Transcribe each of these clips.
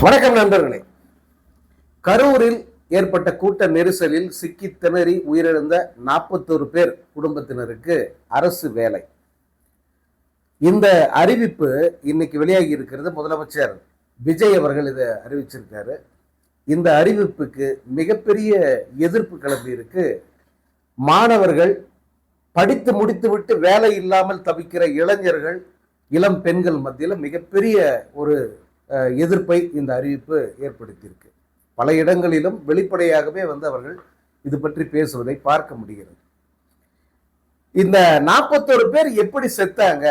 வணக்கம் நண்பர்களே. கரூரில் ஏற்பட்ட கூட்ட நெரிசலில் சிக்கி திணறி உயிரிழந்த 41 பேர் குடும்பத்தினருக்கு அரசு வேலை. இந்த அறிவிப்பு இன்னைக்கு வெளியாகி இருக்கிறது. முதலமைச்சர் விஜய் அவர்கள் இதை அறிவிச்சிருக்காரு. இந்த அறிவிப்புக்கு மிகப்பெரிய எதிர்ப்பு கிளம்பி இருக்கு. மாணவர்கள், படித்து முடித்துவிட்டு வேலை இல்லாமல் தவிக்கிற இளைஞர்கள், இளம் பெண்கள் மத்தியில் மிகப்பெரிய ஒரு எதிர்ப்பை இந்த அறிவிப்பு ஏற்படுத்தியிருக்கு. பல இடங்களிலும் வெளிப்படையாகவே அவர்கள் இது பற்றி பேசுவதை பார்க்க முடிகிறது. இந்த 41 பேர் எப்படி செத்தாங்க?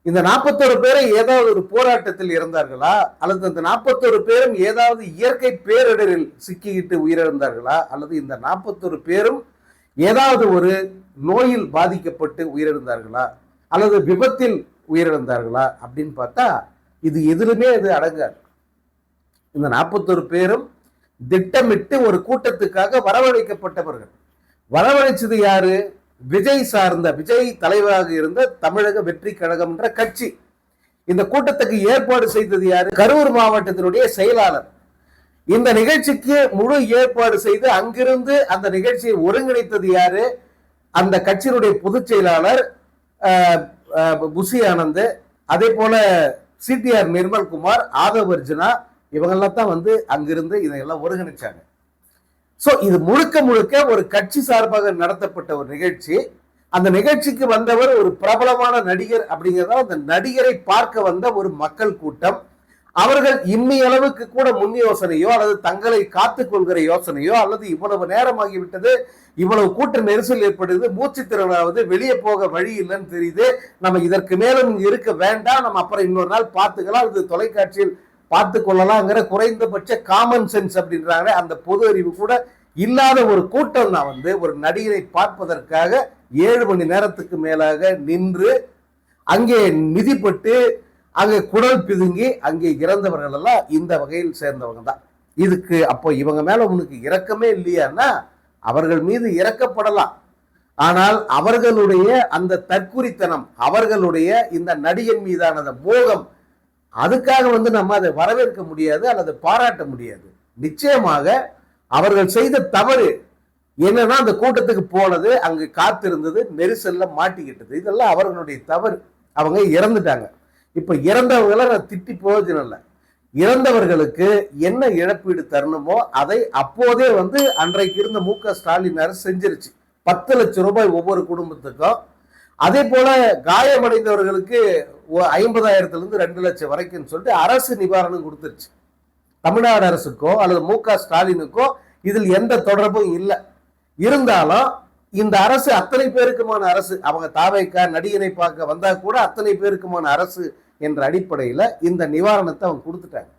இந்த 41 பேரை ஏதாவது ஒரு போராட்டத்தில் இறந்தார்களா, அல்லது இந்த 41 பேரும் ஏதாவது இயற்கை பேரிடரில் சிக்கிக்கிட்டு உயிரிழந்தார்களா, அல்லது இந்த 41 பேரும் ஏதாவது ஒரு நோயில் பாதிக்கப்பட்டு உயிரிழந்தார்களா, அல்லது விபத்தில் உயிரிழந்தார்களா அப்படின்னு பார்த்தா இது எதிலுமே அது அடங்காது. இந்த 41 பேரும் திட்டமிட்டு ஒரு கூட்டத்துக்காக வரவழைக்கப்பட்டவர்கள். வரவழைச்சது யாரு? விஜய் தலைவராக இருந்த தமிழக வெற்றி கழகம் என்ற கட்சி. இந்த கூட்டத்துக்கு ஏற்பாடு செய்தது யாரு? கரூர் மாவட்டத்தினுடைய செயலாளர். இந்த நிகழ்ச்சிக்கு முழு ஏற்பாடு செய்து அங்கிருந்து அந்த நிகழ்ச்சியை ஒருங்கிணைத்தது யாரு? அந்த கட்சியினுடைய பொதுச் செயலாளர் புசி ஆனந்த், அதே போல சிடிஆர் நிர்மல்குமார், ஆதவ் அர்ஜுனா, இவங்கெல்லாம் தான் அங்கிருந்து இதையெல்லாம் ஒருங்கிணைச்சாங்க. சோ இது முழுக்க ஒரு கட்சி சார்பாக நடத்தப்பட்ட ஒரு நிகழ்ச்சி. அந்த நிகழ்ச்சிக்கு வந்தவர் ஒரு பிரபலமான நடிகர் அப்படிங்கிறதால அந்த நடிகரை பார்க்க வந்த ஒரு மக்கள் கூட்டம். அவர்கள் இம்மி அளவுக்கு கூட முன் யோசனையோ அல்லது தங்களை காத்துக் கொள்கிற யோசனையோ அல்லது இவ்வளவு நேரமாகிவிட்டது, இவ்வளவு கூட்ட நெரிசல் ஏற்படுது, மூச்சு திறனாவது, வெளியே போக வழி இல்லைன்னு தெரியுது, நம்ம இதற்கு மேலும் இருக்க வேண்டாம், நம்ம அப்புறம் இன்னொரு நாள் பார்த்துக்கலாம், இது தொலைக்காட்சியில் பார்த்து கொள்ளலாம்ங்கிற குறைந்தபட்ச காமன் சென்ஸ் அப்படின்றாங்க, அந்த பொது அறிவு கூட இல்லாத ஒரு கூட்டம் தான் ஒரு நடிகரை பார்ப்பதற்காக 7 மணி நேரத்துக்கு மேலாக நின்று அங்கே மிதிப்பட்டு அங்கே குடல் பிதுங்கி அங்கே இறந்தவர்கள் எல்லாம் இந்த வகையில் சேர்ந்தவங்க தான். இதுக்கு அப்போ இவங்க மேல உனக்கு இரக்கமே இல்லையான்னா அவர்கள் மீது இறக்கப்படலாம். ஆனால் அவர்களுடைய அந்த தற்குறித்தனம், அவர்களுடைய இந்த நடிகன் மீதான மோகம், அதுக்காக நம்ம அதை வரவேற்க முடியாது அல்லது பாராட்ட முடியாது. நிச்சயமாக அவர்கள் செய்த தவறு என்னன்னா அந்த கூட்டத்துக்கு போனது, அங்கு காத்திருந்தது, நெரிசல்ல மாட்டிக்கிட்டது, இதெல்லாம் அவர்களுடைய தவறு. அவங்க இறந்துட்டாங்க. இப்ப இறந்தவங்களை நான் திட்டி பிரயோஜனம் இல்லை. இறந்தவர்களுக்கு என்ன இழப்பீடு தரணுமோ அதை அப்போதே அன்றைக்கு இருந்த மு.க. ஸ்டாலின் அரசு செஞ்சிருச்சு. 10 லட்சம் ரூபாய் ஒவ்வொரு குடும்பத்துக்கும். அதே போல காயமடைந்தவர்களுக்கு 50,000 2 லட்சம் வரைக்கும் சொல்லிட்டு அரசு நிவாரணம் கொடுத்துருச்சு. தமிழ்நாடு அரசுக்கோ அல்லது மு.க. ஸ்டாலினுக்கோ இதில் எந்த தொடர்பும் இல்லை. இருந்தாலும் இந்த அரசு அத்தனை பேருக்குமான அரசு. அவங்க தாவைக்கா நடிகனை பார்க்க வந்தா கூட அத்தனை பேருக்குமான அரசு என்ற அடிப்படையில் இந்த நிவாரணத்தை அவங்க கொடுத்துட்டாங்க.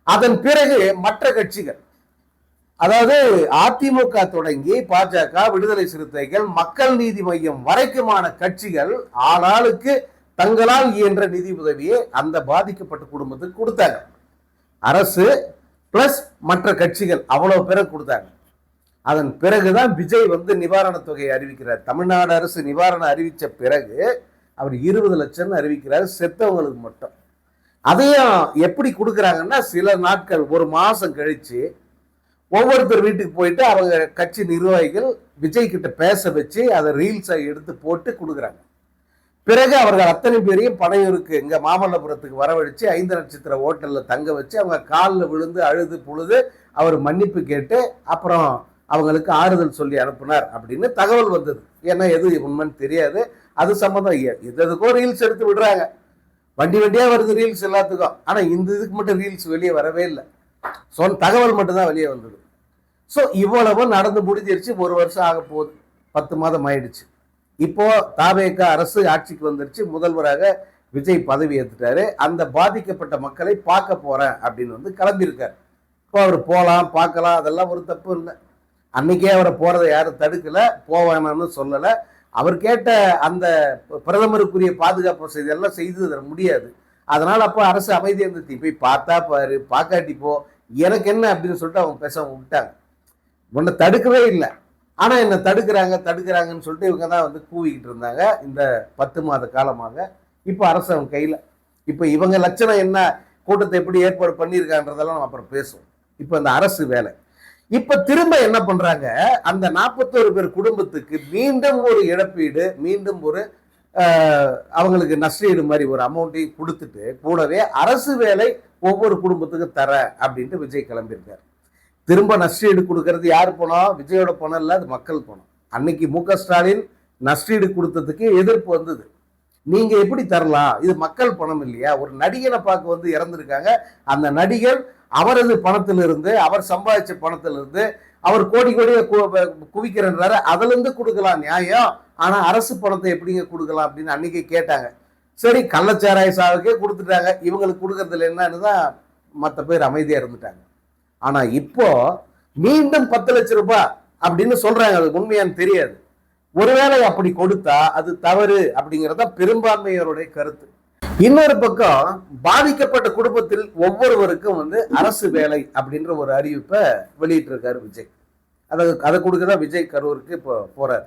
அதன் பிறகு மற்ற கட்சிகள், அதாவது அதிமுக தொடங்கி பாஜக, விடுதலை சிறுத்தைகள், மக்கள் நீதி மையம் வரைக்குமான கட்சிகள் ஆளாளுக்கு தங்களால் இயன்ற நிதி உதவியை அந்த பாதிக்கப்பட்ட குடும்பத்துக்கு கொடுத்தாங்க. அரசு பிளஸ் மற்ற கட்சிகள் அவ்வளவு பேரை கொடுத்தாங்க. அதன் பிறகுதான் விஜய் நிவாரண தொகையை அறிவிக்கிறார். தமிழ்நாடு அரசு நிவாரணம் அறிவிச்ச பிறகு அவர் 20 லட்சம் அறிவிக்கிறார் செத்தவங்களுக்கு மட்டும். அதையும் எப்படி கொடுக்குறாங்கன்னா சில நாட்கள், ஒரு மாசம் கழிச்சு ஒவ்வொருத்தர் வீட்டுக்கு போயிட்டு அவங்க கட்சி நிர்வாகிகள் விஜய் கிட்ட பேச வச்சு அதை ரீல்ஸை எடுத்து போட்டு கொடுக்குறாங்க. பிறகு அவர்கள் அத்தனை பேரையும் பனையூருக்கு, இங்க மாமல்லபுரத்துக்கு வரவழைச்சு 5 நட்சத்திர ஹோட்டல்ல தங்க வச்சு அவங்க காலில் விழுந்து அழுது புழுது அவர் மன்னிப்பு கேட்டு அப்புறம் அவங்களுக்கு ஆறுதல் சொல்லி அனுப்புனார் அப்படின்னு தகவல் வந்தது. ஏன்னா எது உண்மைன்னு தெரியாது. அது சம்பந்தம் எதுக்கும் ரீல்ஸ் எடுத்து விடுறாங்க. வண்டியா வருது ரீல்ஸ் எல்லாத்துக்கும். ஆனா இந்த இதுக்கு மட்டும் ரீல்ஸ் வெளியே வரவே இல்லை. தகவல் மட்டும்தான் வெளியே வந்தது. ஸோ இவ்வளவு நடந்து முடிஞ்சிருச்சு. 1 வருஷம் ஆக போகுது. 10 மாதம் ஆயிடுச்சு. இப்போ தாவேக அரசு ஆட்சிக்கு வந்துருச்சு. முதல்வராக விஜய் பதவி ஏற்றுட்டாரு. அந்த பாதிக்கப்பட்ட மக்களை பார்க்க போறேன் அப்படின்னு கிளம்பியிருக்காரு. இப்போ அவர் போகலாம், பார்க்கலாம், அதெல்லாம் ஒரு தப்பு இல்லை. அன்னைக்கே அவரை போறதை யாரும் தடுக்கல, போவானான்னு சொல்லல. அவர் கேட்ட அந்த பிரதமருக்குரிய பாதுகாப்பு வசதி எல்லாம் செய்து தர முடியாது. அதனால அப்போ அரசு அமைதியாக இருந்துச்சு. போய் பார்த்தா பாரு, பார்க்காட்டி போ, எனக்கு என்ன அப்படின்னு சொல்லிட்டு அவங்க பேசாம விட்டாங்க. உன்னை தடுக்கவே இல்லை. ஆனா என்ன தடுக்கிறாங்கன்னு சொல்லிட்டு இவங்க தான் கூவிக்கிட்டு இருந்தாங்க இந்த 10 மாத காலமாக. இப்போ அரசு அவங்க கையில. இப்போ இவங்க லட்சணம் என்ன? கூட்டத்தை எப்படி ஏற்பாடு பண்ணியிருக்கான்றதெல்லாம் நம்ம அப்புறம் பேசுவோம். இப்ப இந்த அரசு வேலை இப்ப திரும்ப என்ன பண்றாங்க, அந்த 41 பேர் குடும்பத்துக்கு மீண்டும் ஒரு இழப்பீடு, மீண்டும் ஒரு அவங்களுக்கு நஷ்டஈடு மாதிரி ஒரு அமௌண்ட்டையும் கொடுத்துட்டு கூடவே அரசு வேலை ஒவ்வொரு குடும்பத்துக்கும் தர அப்படின்ட்டு விஜய் கிளம்பியிருக்காரு. திரும்ப நஷ்டஈடு கொடுக்கறது யார் பணம்? விஜயோட பணம் இல்ல, அது மக்கள் பணம். அன்னைக்கு மு.க. ஸ்டாலின் நஷ்டஈடு கொடுத்ததுக்கு எதிர்ப்பு வந்தது. நீங்க எப்படி தரலாம், இது மக்கள் பணம் இல்லையா? ஒரு நடிகனை பார்க்க வந்து இறந்திருக்காங்க, அந்த நடிகர் அவரது பணத்திலிருந்து, அவர் சம்பாதிச்ச பணத்திலிருந்து அவர் கோடி கோடியை குவிக்கிறன்றாரு, அதுல இருந்து கொடுக்கலாம் நியாயம். ஆனா அரசு பணத்தை எப்படிங்க கொடுக்கலாம் அப்படின்னு அன்னைக்கு கேட்டாங்க. சரி, கள்ளச்சாராய சாவுக்கே கொடுத்துட்டாங்க, இவங்களுக்கு கொடுக்கறதுல என்னன்னு தான் மற்ற பேர் அமைதியா இருந்துட்டாங்க. ஆனா இப்போ மீண்டும் 10 லட்சம் ரூபாய் அப்படின்னு சொல்றாங்க. அது உண்மையான்னு தெரியாது. ஒருவேளை அப்படி கொடுத்தா அது தவறு அப்படிங்கறத பெரும்பான்மையோருடைய கருத்து. இன்னொரு பக்கம் பாதிக்கப்பட்ட குடும்பத்தில் ஒவ்வொருவருக்கும் வந்து அரசு வேலை அப்படின்ற ஒரு அறிவிப்பை வெளியிட்டு இருக்காரு விஜய். அதை கொடுக்கதான் விஜய் கரூருக்கு இப்போ போறாரு.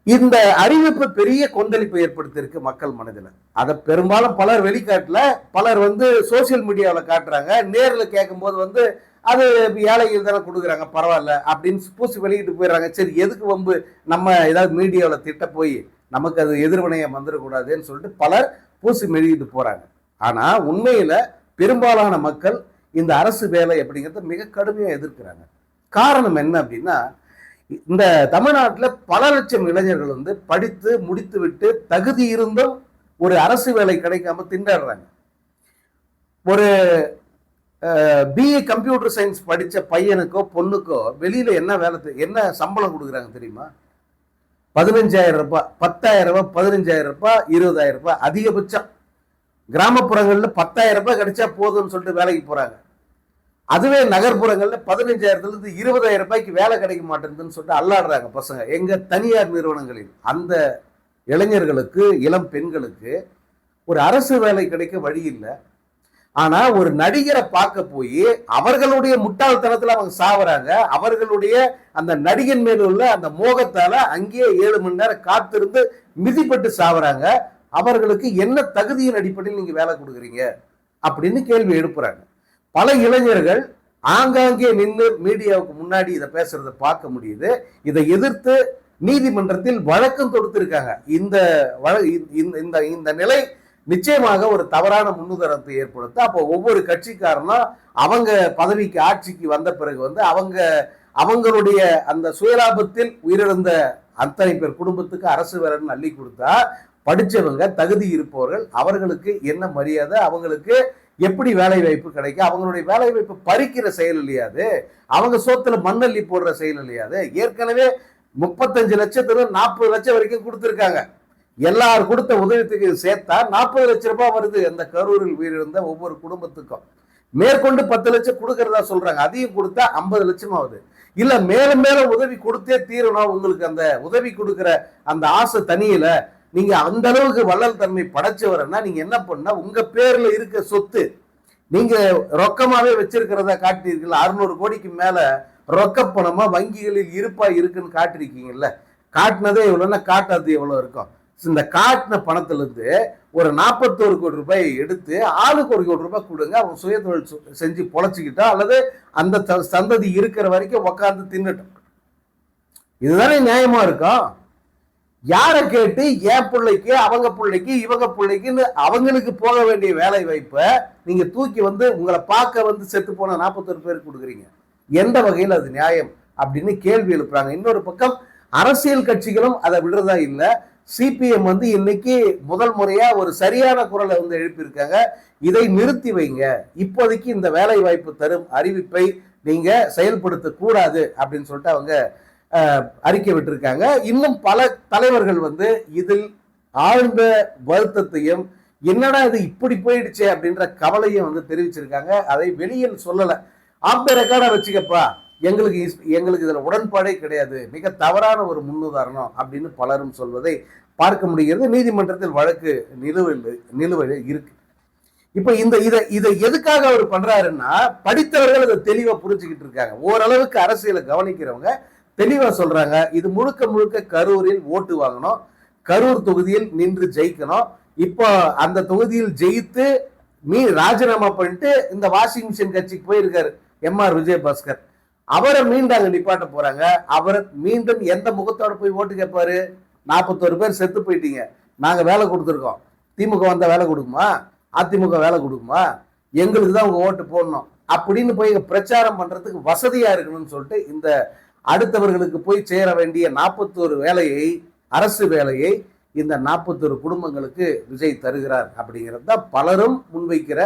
இந்த அறிவிப்பு பெரிய கொந்தளிப்பை ஏற்படுத்தியிருக்கு மக்கள் மனதில். அதை பெரும்பாலும் பலர் வெளிக்காட்டல, பலர் வந்து சோசியல் மீடியாவில் காட்டுறாங்க. நேரில் கேட்கும் போது வந்து அது ஏழைகள் தானே கொடுக்குறாங்க, பரவாயில்ல அப்படின்னு பூசி வெளியிட்டு போயிடுறாங்க. சரி, எதுக்கு வம்பு, நம்ம ஏதாவது மீடியாவில் திட்ட போய் நமக்கு அது எதிர்வினையம் வந்துடக்கூடாதுன்னு சொல்லிட்டு பலர் பூசி மெழுகிட்டு போறாங்க. ஆனா உண்மையில பெரும்பாலான மக்கள் இந்த அரசு வேலை அப்படிங்கிறத மிக கடுமையா எதிர்க்கிறாங்க. காரணம் என்ன அப்படின்னா, இந்த தமிழ்நாட்டில் பல லட்சம் இளைஞர்கள் வந்து படித்து முடித்து விட்டு தகுதி இருந்தும் ஒரு அரசு வேலை கிடைக்காம திண்டாடுறாங்க. ஒரு பிஏ கம்ப்யூட்டர் சயின்ஸ் படிச்ச பையனுக்கோ பொண்ணுக்கோ வெளியில என்ன வேலை, என்ன சம்பளம் கொடுக்குறாங்க தெரியுமா? 15,000 ரூபாய், 10,000 ரூபாய், 15,000 ரூபாய், 20,000 ரூபாய் அதிகபட்சம். கிராமப்புறங்கள்ல 10,000 ரூபாய் கிடைச்சா போதும்னு சொல்லிட்டு வேலைக்கு போறாங்க. அதுவே நகர்ப்புறங்கள்ல 15,000 இருந்து 20,000 ரூபாய்க்கு வேலை கிடைக்க மாட்டேங்குதுன்னு சொல்லிட்டு அல்லாடுறாங்க பசங்க. எங்க தனியார் நிறுவனங்களில் அந்த இளைஞர்களுக்கு, இளம் பெண்களுக்கு ஒரு அரசு வேலை கிடைக்க வழி இல்லை. ஆனா ஒரு நடிகரை பார்க்க போய் அவர்களுடைய முட்டாள்தனத்துல அவங்க சாவறாங்க. அவர்களுடைய அந்த நடிகன் மேல உள்ள அந்த மோகத்தால அங்கேயே 7 மணி நேரம் காத்திருந்து மிதிப்பட்டு சாவறாங்க. அவர்களுக்கு என்ன தகுதியின் அடிப்படையில் நீங்க வேலை கொடுக்குறீங்க அப்படின்னு கேள்வி எழுப்புறாங்க. பல இளைஞர்கள் ஆங்காங்கே நின்று மீடியாவுக்கு முன்னாடி இதை பேசுறதை பார்க்க முடியுது. இதை எதிர்த்து நீதிமன்றத்தில் வழக்கம் தொடுத்திருக்காங்க. இந்த நிலை நிச்சயமாக ஒரு தவறான முன்னுதாரணத்தை ஏற்படுத்த. அப்போ ஒவ்வொரு கட்சிக்காரனும் அவங்க பதவிக்கு, ஆட்சிக்கு வந்த பிறகு வந்து அவங்களுடைய அந்த சுயலாபத்தில் உயிரிழந்த அத்தனை பேர் குடும்பத்துக்கு அரசு வேலைன்னு அள்ளி கொடுத்தா படிச்சவங்க, தகுதி இருப்பவர்கள், அவர்களுக்கு என்ன மரியாதை, அவங்களுக்கு எப்படி வேலை வாய்ப்பு கிடைக்கும்? அவங்களுடைய வேலை வாய்ப்பு பறிக்கிற செயல் இல்லையாது, அவங்க சோத்துல மண்ணள்ளி போடுற செயல் இல்லையாது. ஏற்கனவே 35 லட்சத்துல 40 லட்சம் வரைக்கும் கொடுத்துருக்காங்க. எல்லாரும் கொடுத்த உதவித்துக்கு சேர்த்தா 40 லட்சம் ரூபாய் வருது அந்த கரூரில் உயிரிழந்த ஒவ்வொரு குடும்பத்துக்கும். மேற்கொண்டு 10 லட்சம் கொடுக்கறதா சொல்றாங்க. அதையும் கொடுத்தா 50 லட்சம் ஆகுது. இல்ல மேலும் மேலும் உதவி கொடுத்தே தீரணும், உங்களுக்கு அந்த உதவி கொடுக்கிற அந்த ஆசை தனியில, நீங்க அந்த அளவுக்கு வள்ளல் தன்மை படைச்சவரன்னா நீங்க என்ன பண்ணா, உங்க பேர்ல இருக்க சொத்து நீங்க ரொக்கமாவே வச்சிருக்கிறதா காட்டிருக்கீங்களா? 600 கோடிக்கு மேல ரொக்க பணமா வங்கிகளில் இருப்பா இருக்குன்னு காட்டிருக்கீங்கல்ல. காட்டினதே எவ்வளவுன்னா காட்டாது எவ்வளவு இருக்கும். இந்த காட்டின பணத்துல இருந்து ஒரு 41 கோடி ரூபாய் எடுத்து ஆளுக்கு 1 கோடி ரூபாய் கொடுங்க, அவங்க சுயதொழில் செஞ்சு பொழைச்சிக்கிட்டோம், அல்லது அந்த சந்ததி இருக்கிற வரைக்கும் உக்காந்து தின்னட்டும். இதுதானே நியாயமா இருக்கும். யாரை கேட்டு என் பிள்ளைக்கு, அவங்க பிள்ளைக்கு, இவங்க பிள்ளைக்குன்னு அவங்களுக்கு போக வேண்டிய வேலை வாய்ப்பை நீங்க தூக்கி வந்து உங்களை பார்க்க வந்து செத்து போன 41 பேருக்கு கொடுக்குறீங்க? எந்த வகையில் அது நியாயம் அப்படின்னு கேள்வி எழுப்புறாங்க. இன்னொரு பக்கம் அரசியல் கட்சிகளும் அதை விடுறதா இல்லை. சிபிஎம் வந்து இன்னைக்கு முதல் முறையா ஒரு சரியான குரலை வந்து எழுப்பியிருக்காங்க. இதை நிறுத்தி வைங்க, இப்போதைக்கு இந்த வேலை வாய்ப்பு தரும் அறிவிப்பை நீங்க செயல்படுத்த கூடாது அப்படின்னு சொல்லிட்டு அவங்க அறிக்கை விட்டிருக்காங்க. இன்னும் பல தலைவர்கள் வந்து இதில் ஆழ்ந்த வருத்தத்தையும், என்னடா இது இப்படி போயிடுச்சு அப்படின்ற கவலையும் வந்து தெரிவிச்சிருக்காங்க. அதை வெளியில் சொல்லல. ஆப் த ரெக்கார்டா வச்சுக்கப்பா, எங்களுக்கு இதுல உடன்பாடே கிடையாது, மிக தவறான ஒரு முன்னுதாரணம் அப்படின்னு பலரும் சொல்வதை பார்க்க முடிகிறது. நீதிமன்றத்தில் வழக்கு நிலுவையில் இருக்கு. இப்ப இதை எதுக்காக அவர் பண்றாருன்னா, படித்தவர்கள் அதை தெளிவா புரிஞ்சுக்கிட்டு இருக்காங்க. ஓரளவுக்கு அரசியலை கவனிக்கிறவங்க தெளிவா சொல்றாங்க, இது முழுக்க முழுக்க கரூரில் ஓட்டு வாங்கணும், கரூர் தொகுதியில் நின்று ஜெயிக்கணும். இப்போ அந்த தொகுதியில் ஜெயித்து ராஜினாமா பண்ணிட்டு இந்த வாஷிங் மிஷின் கட்சிக்கு போயிருக்காரு எம்ஆர் விஜயபாஸ்கர். அவரை மீண்டும் அங்க நிப்பாட்ட போறாங்க. அவர் மீண்டும் எந்த முகத்தோட போய் ஓட்டு கேட்பாரு? 41 பேர் செத்து போயிட்டீங்க, நாங்க வேலை கொடுத்துருக்கோம், திமுக வந்தா வேலை கொடுக்குமா? அதிமுக வேலை கொடுக்குமா? எங்களுக்கு தான் உங்க ஓட்டு போடணும் அப்படின்னு போய் பிரச்சாரம் பண்றதுக்கு வசதியா இருக்கணும்னு சொல்லிட்டு இந்த அடுத்தவர்களுக்கு போய் சேர வேண்டிய 41 வேலையை, அரசு வேலையை இந்த 41 குடும்பங்களுக்கு விஜய் தருகிறார் அப்படிங்கிறது தான் பலரும் முன்வைக்கிற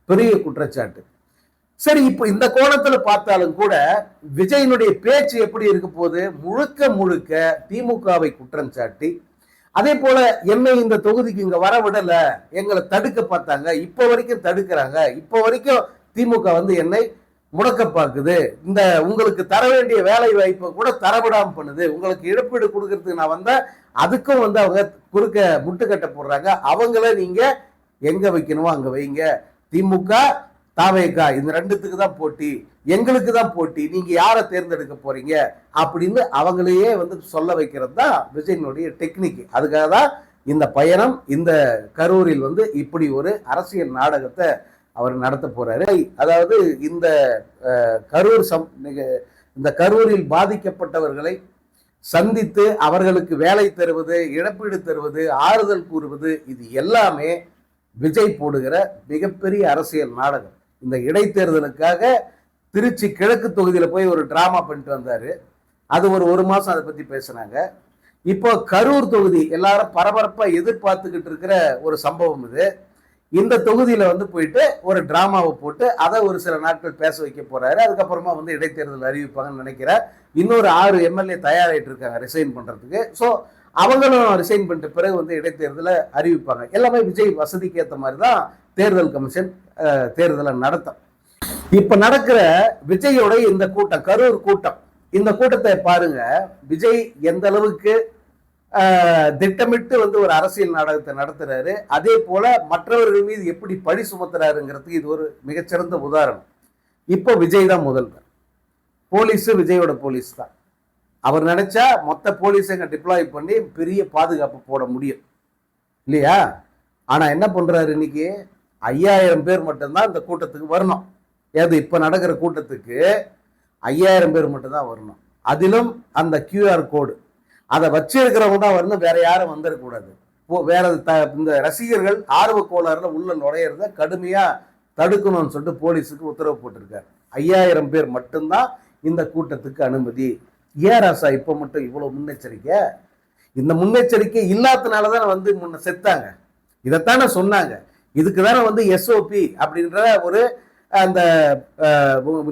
பெரிய குற்றச்சாட்டு. சரி, இப்ப இந்த கோணத்துல பார்த்தாலும் கூட விஜயனுடைய பேச்சு எப்படி இருக்க போது? முழுக்க முழுக்க திமுகவை குற்றம் சாட்டி, அதே போல என்னை இந்த தொகுதிக்கு இங்க வர விடல, எங்களை தடுக்க பார்த்தாங்க, இப்ப வரைக்கும் தடுக்கிறாங்க, இப்ப வரைக்கும் திமுக வந்து என்னை முடக்க பார்க்குது, இந்த உங்களுக்கு தர வேண்டிய வேலை வாய்ப்பை கூட தரவிடாம பண்ணுது, உங்களுக்கு இழப்பீடு கொடுக்கறதுக்கு நான் வந்தா அதுக்கும் வந்து அவங்க குறுக்க முட்டுக்கட்டை போடுறாங்க, அவங்கள நீங்க எங்க வைக்கணுமோ அங்க வைங்க, திமுக தாவேகா இந்த ரெண்டுத்துக்கு தான் போட்டி, எங்களுக்கு தான் போட்டி, நீங்க யாரை தேர்ந்தெடுக்க போறீங்க அப்படின்னு அவங்களையே வந்து சொல்ல வைக்கிறது தான் விஜயனுடைய டெக்னிக். அதுக்காக தான் இந்த பயணம் இந்த கரூரில் வந்து இப்படி ஒரு அரசியல் நாடகத்தை அவர் நடத்த போறாரு. அதாவது இந்த கரூர் இந்த கரூரில் பாதிக்கப்பட்டவர்களை சந்தித்து அவர்களுக்கு வேலை தருவது, இழப்பீடு தருவது, ஆறுதல் கூறுவது, இது எல்லாமே விஜய் போடுகிற மிகப்பெரிய அரசியல் நாடகம். இந்த இடைத்தேர்தலுக்காக திருச்சி கிழக்கு தொகுதியில போய் ஒரு டிராமா பண்ணிட்டு வந்தாரு. அது ஒரு மாசம் அதை பத்தி பேசினாங்க. இப்போ கரூர் தொகுதி எல்லாரும் பரபரப்பா எதிர்பார்த்துக்கிட்டு இருக்கிற ஒரு சம்பவம் இது. இந்த தொகுதியில வந்து போயிட்டு ஒரு டிராமாவை போட்டு அதை ஒரு சில நாட்கள் பேச வைக்க போறாரு. அதுக்கப்புறமா வந்து இடைத்தேர்தல் அறிவிப்பாங்கன்னு நினைக்கிறேன். இன்னொரு 6 எம்எல்ஏ தயாராகிட்டு இருக்காங்க ரிசைன் பண்றதுக்கு. ஸோ அவங்களும் ரிசைன் பண்ணிட்ட பிறகு வந்து இடைத்தேர்தலை அறிவிப்பாங்க. எல்லாமே விஜய் வசதிக்கு ஏற்ற மாதிரி தான் தேர்தல் கமிஷன் தேர்தலை நடத்தும். இப்ப நடக்கிற விஜயோட இந்த கூட்டம், கரூர் கூட்டம், இந்த கூட்டத்தை பாருங்க. விஜய் எந்த அளவுக்கு திட்டமிட்டு வந்து ஒரு அரசியல் நாடகத்தை நடத்துறாரு, அதே போல மற்றவர்கள் மீது எப்படி பழி சுமத்துறாருங்கிறதுக்கு இது ஒரு மிகச்சிறந்த உதாரணம். இப்போ விஜய் தான் முதல்வர், போலீஸ் விஜயோட போலீஸ் தான். அவர் நினைச்சா மொத்த போலீஸை டிப்ளாய் பண்ணி பெரிய பாதுகாப்பு போட முடியும் இல்லையா? ஆனா என்ன பண்றாரு, இன்னைக்கு 5000 பேர் மட்டும்தான் இந்த கூட்டத்துக்கு வரணும். ஏது இப்ப நடக்கிற கூட்டத்துக்கு 5000 பேர் மட்டும்தான் வரணும். அதிலும் அந்த QR கோடு அதை வச்சிருக்கிறவங்க தான் வரணும், வேற யாரும் வந்துடக்கூடாது. வேற இந்த ரசிகர்கள் ஆர்வ கோளாறுல உள்ள நுழையிறத கடுமையா தடுக்கணும்னு சொல்லிட்டு போலீஸுக்கு உத்தரவு போட்டிருக்காரு. 5000 பேர் மட்டும்தான் இந்த கூட்டத்துக்கு அனுமதி. ஏன் ராசா இப்ப மட்டும் இவ்வளவு முன்னெச்சரிக்கை? இந்த முன்னெச்சரிக்கை இல்லாதனாலதான் வந்து முன்ன செத்தாங்க. இதைத்தானே சொன்னாங்க. இதுக்கு தானே வந்து SOP அப்படின்ற ஒரு அந்த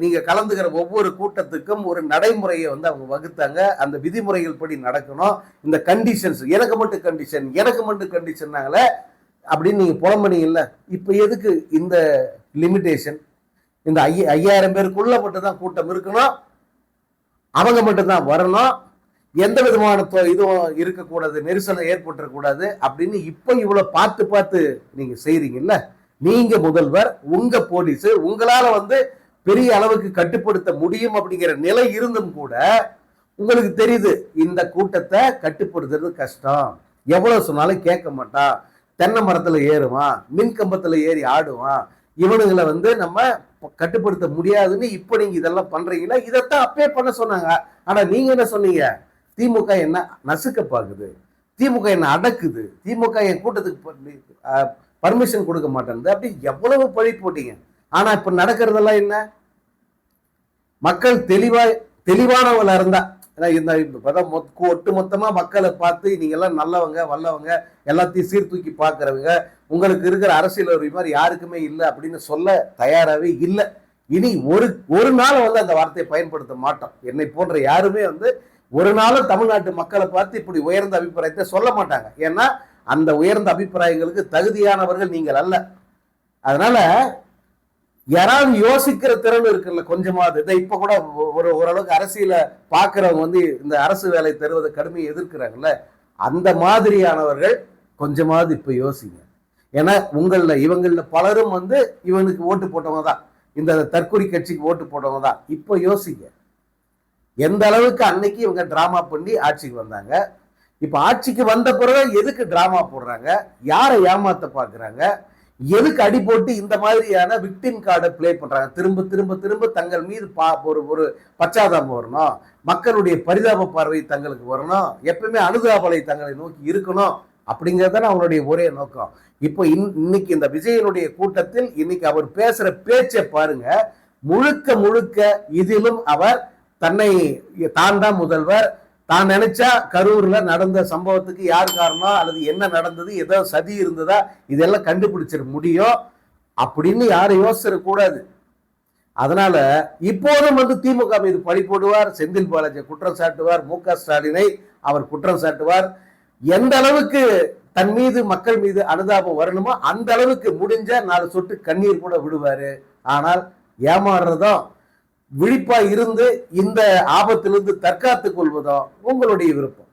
நீங்க கலந்துக்கிற ஒவ்வொரு கூட்டத்துக்கும் ஒரு நடைமுறையை வந்து அவங்க வகுத்தாங்க. அந்த விதிமுறைகள் படி நடக்கணும். இந்த கண்டிஷன்ஸ், எனக்கு மட்டும் கண்டிஷன், எனக்கு மட்டும் கண்டிஷன்னாங்களே அப்படின்னு நீங்க புலம்புனீங்கல்ல. இப்ப எதுக்கு இந்த லிமிடேஷன்? இந்த 5000 பேருக்குள்ள மட்டும் தான் கூட்டம் இருக்கணும், அவங்க மட்டும்தான் வரணும், எந்த விதமான இதுவும் இருக்கக்கூடாது, நெரிசலை ஏற்பட்டுறக்கூடாது அப்படின்னு இப்ப இவ்வளவு பார்த்து பார்த்து நீங்க செய்றீங்கல்ல. நீங்க முதல்வர், உங்க போலீஸ், உங்களால வந்து பெரிய அளவுக்கு கட்டுப்படுத்த முடியும் அப்படிங்கிற நிலை இருந்தும் கூட உங்களுக்கு தெரியுது இந்த கூட்டத்தை கட்டுப்படுத்துறது கஷ்டம். எவ்வளவு சொன்னாலும் கேட்க மாட்டான், தென்னை மரத்துல ஏறுவான், மின் கம்பத்துல ஏறி ஆடுவான், இவனுங்களை வந்து நம்ம கட்டுப்படுத்த முடியாதுன்னு இப்ப நீங்க இதெல்லாம் பண்றீங்களா? இதைத்தான் அப்பே பண்ண சொன்னாங்க. ஆனா நீங்க என்ன சொன்னீங்க? திமுக என்ன நசுக்க பாக்குது, திமுக என்ன அடக்குது, திமுக என் கூட்டத்துக்கு பர்மிஷன் கொடுக்க மாட்டேன் அப்படி எவ்வளவு பழி போட்டீங்க. ஆனா இப்ப நடக்கிறதெல்லாம் என்ன? மக்கள் தெளிவானவங்களா இருந்தா, ஒட்டு மொத்தமா மக்களை பார்த்து நீங்க எல்லாம் நல்லவங்க வல்லவங்க, எல்லாத்தையும் சீர்தூக்கி பார்க்கறவங்க, உங்களுக்கு இருக்கிற அரசியல் ஒரு மாதிரி யாருக்குமே இல்லை அப்படின்னு சொல்ல தயாராகவே இல்லை. இனி ஒரு நாள் வந்து அந்த வார்த்தையை பயன்படுத்த மாட்டோம். என்னை போன்ற யாருமே வந்து ஒரு நாளும் தமிழ்நாட்டு மக்களை பார்த்து இப்படி உயர்ந்த அபிப்பிராயத்தை சொல்ல மாட்டாங்க. ஏன்னா அந்த உயர்ந்த அபிப்பிராயங்களுக்கு தகுதியானவர்கள் நீங்கள் அல்ல. அதனால யாராவது யோசிக்கிற திறன் இருக்குல்ல கொஞ்சமாவது. இதை இப்ப கூட ஓரளவுக்கு அரசியல பாக்குறவங்க வந்து இந்த அரசு வேலை தருவதை கடுமையை எதிர்க்கிறாங்கல்ல, அந்த மாதிரியானவர்கள் கொஞ்சமாவது இப்ப யோசிங்க. ஏன்னா இவங்கள பலரும் வந்து இவனுக்கு ஓட்டு போட்டவங்க தான், இந்த தற்கொலை கட்சிக்கு ஓட்டு போட்டவங்க தான். இப்ப யோசிங்க, எந்த அளவுக்கு அன்னைக்கு இவங்க டிராமா பண்ணி ஆட்சிக்கு வந்தாங்க, இப்ப ஆட்சிக்கு வந்த பிறகு எதுக்கு டிராமா போடுறாங்க, யாரை ஏமாத்த பாக்குறாங்க, எதுக்கு அடி போட்டு இந்த மாதிரியான விக்டிம் கார்டை பிளே பண்றாங்க? திரும்ப திரும்ப திரும்ப தங்கள் மீது ஒரு ஒரு பச்சாதாபம் வரணும், மக்களுடைய பரிதாப பார்வை தங்களுக்கு வரணும், எப்பவுமே அனுதாபலை தங்களை நோக்கி இருக்கணும் அப்படிங்கிறதான அவருடைய ஒரே நோக்கம். இப்போ இன்னைக்கு இந்த விஜயனுடைய கூட்டத்தில் இன்னைக்கு அவர் பேசுற பேச்சை பாருங்க. முழுக்க முழுக்க இதிலும் அவர் தன்னை தான் தான் முதல்வர், தான் நினைச்சா கரூர்ல நடந்த சம்பவத்துக்கு யார் காரணம் அல்லது என்ன நடந்தது, ஏதோ சதி இருந்ததா, இதெல்லாம் கண்டுபிடிச்சிட முடியும் அப்படின்னு யாரும் யோசிச்சிட கூடாது. அதனால இப்போதும் திமுக மீது பழி போடுவார், செந்தில் பாலாஜி குற்றம் சாட்டுவார், மு.க. ஸ்டாலினை அவர் குற்றம் சாட்டுவார். எந்த அளவுக்கு தன் மீது மக்கள் மீது அனுதாபம் வரணுமோ அந்த அளவுக்கு முடிஞ்ச 4 சொட்டு கண்ணீர் கூட விடுவாரு. ஆனால் ஏமாறுறதும் விழிப்பா இருந்து இந்த ஆபத்திலிருந்து தற்காத்துக் கொள்வதும் உங்களுடைய விருப்பம்.